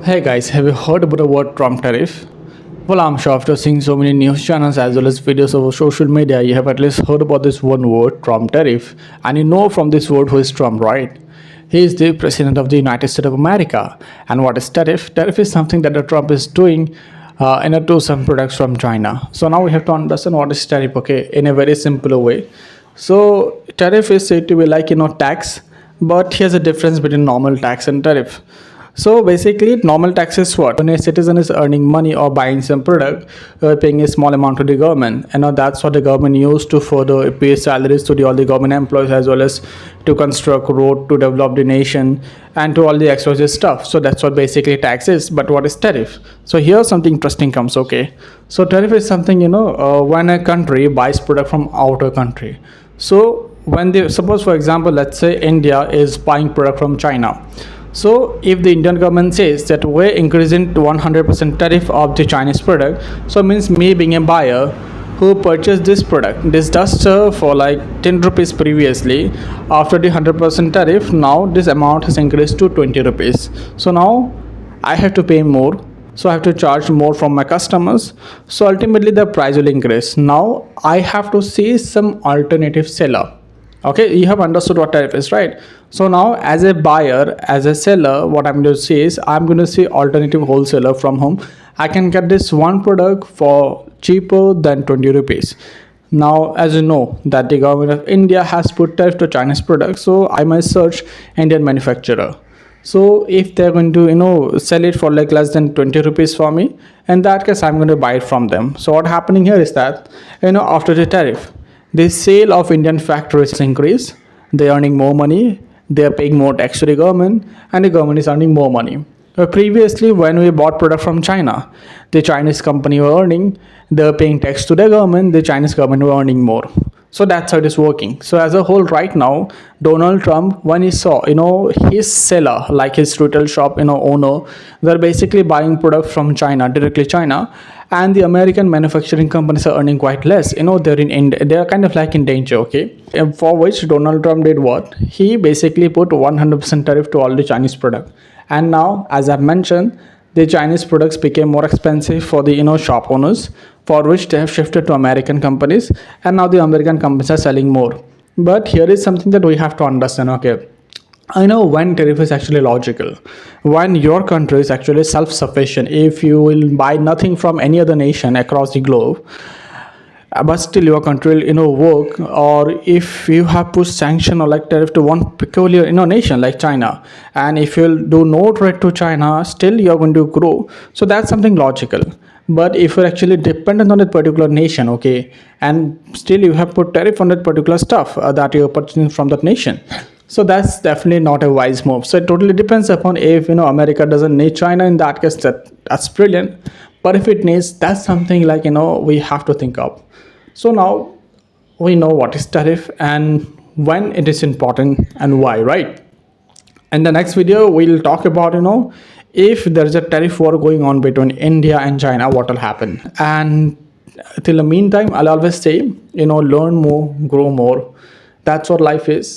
Hey guys, have you heard about the word Trump tariff? Well, I'm sure after seeing so many news channels as well as videos over social media, you have at least heard about this one word, Trump tariff. And you know from this word who is Trump, right? He is the president of the United States of America. And what is tariff? Tariff is something that the Trump is doing to some products from China. So now we have to understand what is tariff, okay, in a very simple way. So tariff is said to be like tax, but here's a difference between normal tax and tariff. So basically, normal tax is what? When a citizen is earning money or buying some product, paying a small amount to the government, and that's what the government used to further pay salaries to all the government employees as well as to construct road, to develop the nation, and to all the extra stuff. So that's what basically tax is. But what is tariff? So here something interesting comes. Okay, so tariff is something when a country buys product from outer country. So when they suppose, for example, let's say India is buying product from China. So if the Indian government says that we're increasing to 100% tariff of the Chinese product, so means me being a buyer who purchased this product, this duster for like 10 rupees previously, after the 100% tariff, now this amount has increased to 20 rupees. So now I have to pay more. So I have to charge more from my customers. So ultimately the price will increase. Now I have to see some alternative seller. Okay, you have understood what tariff is, right? So now as a buyer, as a seller, what I'm going to say is I'm going to see alternative wholesaler from whom I can get this one product for cheaper than 20 rupees. Now, as you know that the government of India has put tariff to Chinese products, so I might search Indian manufacturer. So if they're going to sell it for like less than 20 rupees for me, in that case I'm going to buy it from them. So what happening here is that after the tariff, the sale of Indian factories increase, they are earning more money, they are paying more tax to the government, and the government is earning more money. Previously, when we bought product from China, the Chinese company were earning, they were paying tax to the government, the Chinese government were earning more. So that's how it is working. So as a whole, right now, Donald Trump, when he saw his seller, like his retail shop owner, they're basically buying product from China, directly China, and the American manufacturing companies are earning quite less. They're kind of like in danger. Okay, and for which Donald Trump did what? He basically put 100% tariff to all the Chinese product. And now, as I've mentioned, the Chinese products became more expensive for the shop owners, for which they have shifted to American companies, and now the American companies are selling more. But here is something that we have to understand. Okay, I know when tariff is actually logical, when your country is actually self-sufficient, if you will buy nothing from any other nation across the globe, but still your country will work, or if you have put sanction or like tariff to one peculiar nation like China, and if you'll do no trade to China, still you're going to grow. So that's something logical. But if you're actually dependent on that particular nation, okay, and still you have put tariff on that particular stuff that you're purchasing from that nation, so that's definitely not a wise move. So it totally depends upon if America doesn't need China, in that case that's brilliant. But if it needs, that's something like we have to think of. So now we know what is tariff and when it is important and why, right? In the next video we'll talk about if there's a tariff war going on between India and China, what will happen. And till the meantime, I'll always say learn more, grow more. That's what life is.